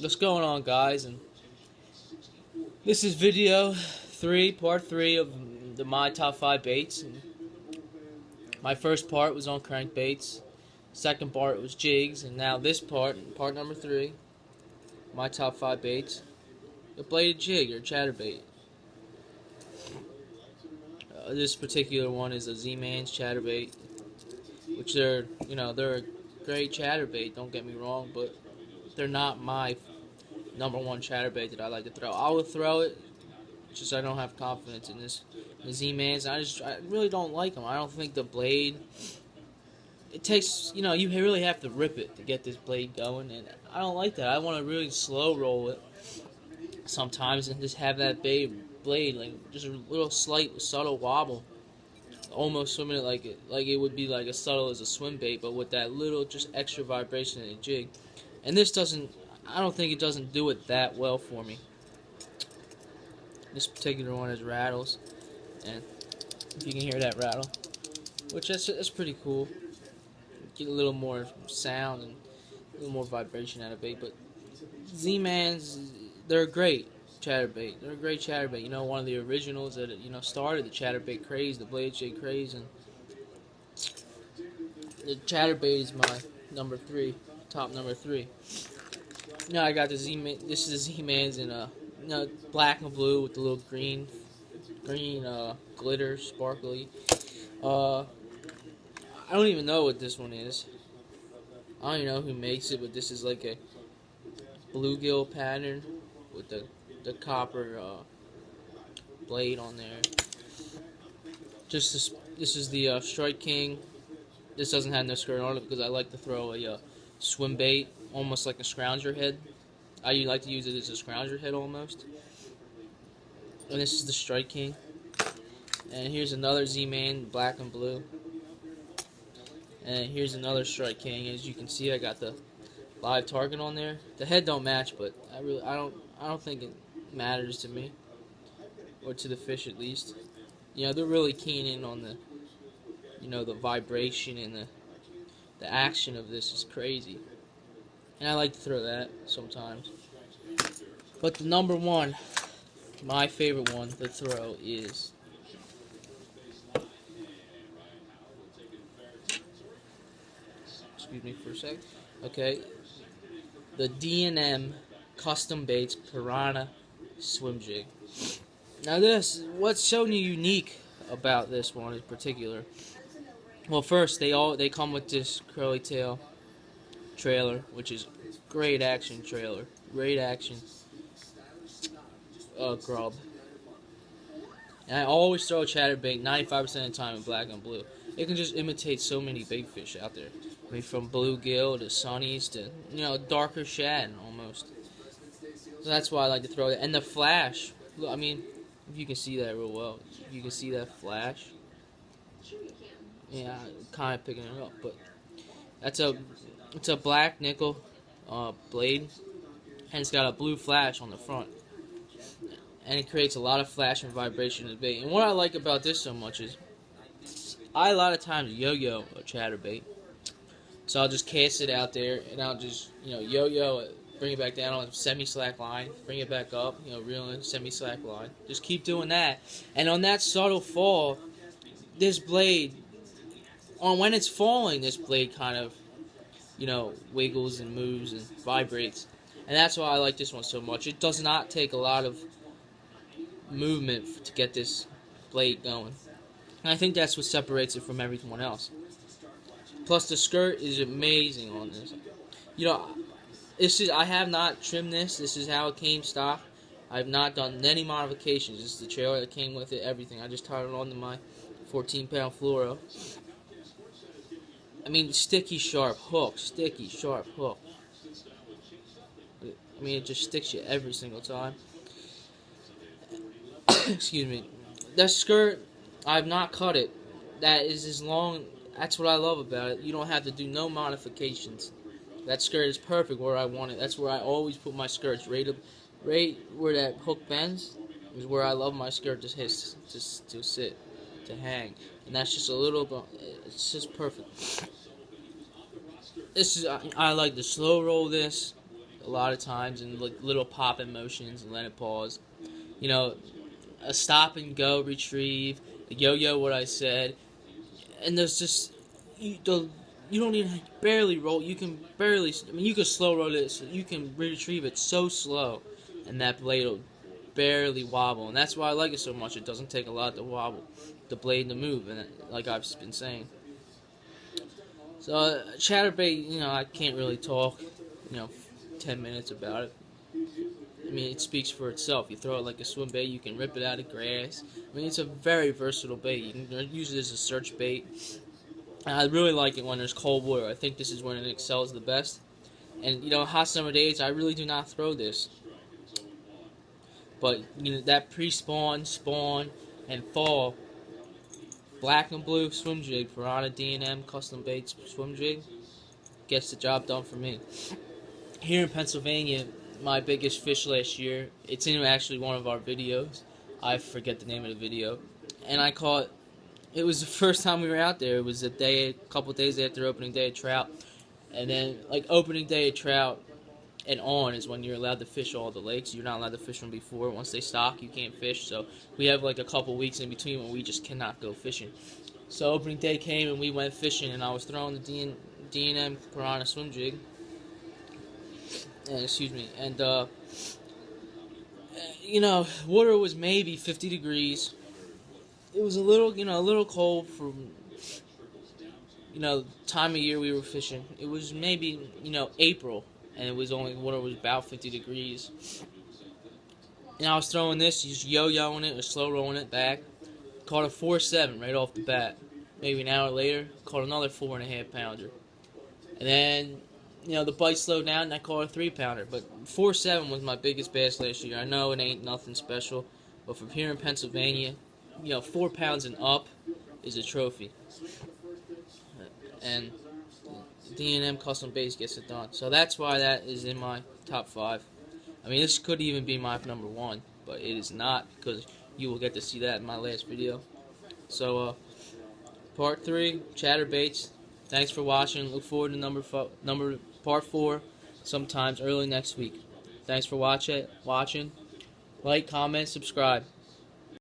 What's going on, guys? And this is video 3, part 3 of my top 5 baits. And my first part was on crankbaits, second part was jigs, and now this part number 3, my top 5 baits, a bladed jig or chatterbait. This particular one is a Z-Man's chatterbait, which they're a great chatterbait. Don't get me wrong, but they're not my number one chatterbait that I like to throw. I would throw it. Just I don't have confidence in the Z-Mans. I really don't like them. I don't think the blade. It takes you really have to rip it to get this blade going, and I don't like that. I want to really slow roll it sometimes and just have that blade like just a little slight subtle wobble, almost swimming it like it would be like as subtle as a swim bait, but with that little just extra vibration in a jig. And this doesn't. I don't think it doesn't do it that well for me. This particular one has rattles, and if you can hear that rattle, which that's pretty cool. Get a little more sound and a little more vibration out of bait. But Z-Mans, they're a great chatterbait. They're a great chatterbait. You know, one of the originals that started the chatterbait craze, the blade jig craze, and the chatterbait is my number 3, top number 3. Now I got the Z-Man. This is the Z-Mans in black and blue with the little green glitter, sparkly. I don't even know what this one is. I don't even know who makes it, but this is like a bluegill pattern with the copper blade on there. This is the Strike King. This doesn't have no skirt on it because I like to throw a swim bait, almost like a scrounger head. I like to use it as a scrounger head almost. And this is the Strike King. And here's another Z-Man, black and blue. And here's another Strike King. As you can see, I got the live target on there. The head don't match, but I don't think it matters to me, or to the fish at least. They're really keen in on the vibration and the action of this is crazy. And I like to throw that sometimes. But the number one, my favorite one to throw is excuse me for a sec. Okay, the D&M Custom Baits Piranha Swim Jig. Now what's so unique about this one in particular? Well, first they come with this curly tail trailer, which is great action trailer, great action grub. And I always throw a chatterbait 95% of the time in black and blue. It can just imitate so many big fish out there. I mean, from bluegill to sunnies to darker shad almost. So that's why I like to throw it. And the flash, I mean, if you can see that real well, you can see that flash. Yeah, I'm kind of picking it up, but it's a black nickel blade, and it's got a blue flash on the front, and it creates a lot of flash and vibration in the bait. And what I like about this so much is I a lot of times yo-yo a chatterbait, so I'll just cast it out there, and I'll just yo-yo it, bring it back down on a semi-slack line, bring it back up, reel in semi-slack line. Just keep doing that, and on that subtle fall, this blade, when it's falling, this blade kind of wiggles and moves and vibrates. And that's why I like this one so much. It does not take a lot of movement to get this blade going. And I think that's what separates it from everyone else. Plus, the skirt is amazing on this. I have not trimmed this. This is how it came stock. I have not done any modifications. This is the trailer that came with it, everything. I just tied it onto my 14-pound fluoro. I mean, sticky sharp hook. I mean, it just sticks you every single time. Excuse me. That skirt, I've not cut it. That is as long. That's what I love about it. You don't have to do no modifications. That skirt is perfect where I want it. That's where I always put my skirts. Right where that hook bends is where I love my skirt to sit, to hang. And that's just a little bit. It's just perfect. I like to slow roll this. a lot of times, and like little popping motions and let it pause. You know, a stop and go retrieve, a yo-yo what I said, and there's just you don't even barely roll. You can barely. I mean, you can slow roll it. So you can retrieve it so slow, and that blade will barely wobble. And that's why I like it so much. It doesn't take a lot to wobble, the blade to move. And like I've been saying, so chatterbait. I can't really talk. 10 minutes about it. I mean, it speaks for itself. You throw it like a swim bait. You can rip it out of grass. I mean, it's a very versatile bait. You can use it as a search bait. And I really like it when there's cold water. I think this is when it excels the best. And hot summer days, I really do not throw this. But that pre-spawn, spawn, and fall black and blue swim jig for on a D&M custom baits swim jig gets the job done for me. Here in Pennsylvania, my biggest fish last year, it's in actually one of our videos. I forget the name of the video. And I caught, it was the first time we were out there. It was a couple days after opening day of trout. And then, like, opening day of trout and on is when you're allowed to fish all the lakes. You're not allowed to fish them before. Once they stock, you can't fish. So we have, like, a couple weeks in between when we just cannot go fishing. So opening day came and we went fishing, and I was throwing the D&M Piranha swim jig. And water was maybe 50 degrees. It was a little cold for, time of year we were fishing. It was maybe, April, and it was water was about 50 degrees. And I was throwing this, just yo-yoing it or slow rolling it back. Caught a 4.7 right off the bat. Maybe an hour later, caught another 4.5 pounder. And then, the bite slowed down and I caught a 3-pounder. But 4.7 was my biggest bass last year. I know it ain't nothing special, but from here in Pennsylvania, 4 pounds and up is a trophy. And D&M custom baits gets it done. So that's why that is in my top 5. I mean, this could even be my number 1, but it is not, because you will get to see that in my last video. So, part 3, Chatterbaits. Thanks for watching. Look forward to part 4 sometimes early next week. Thanks for watching. Like, comment, subscribe.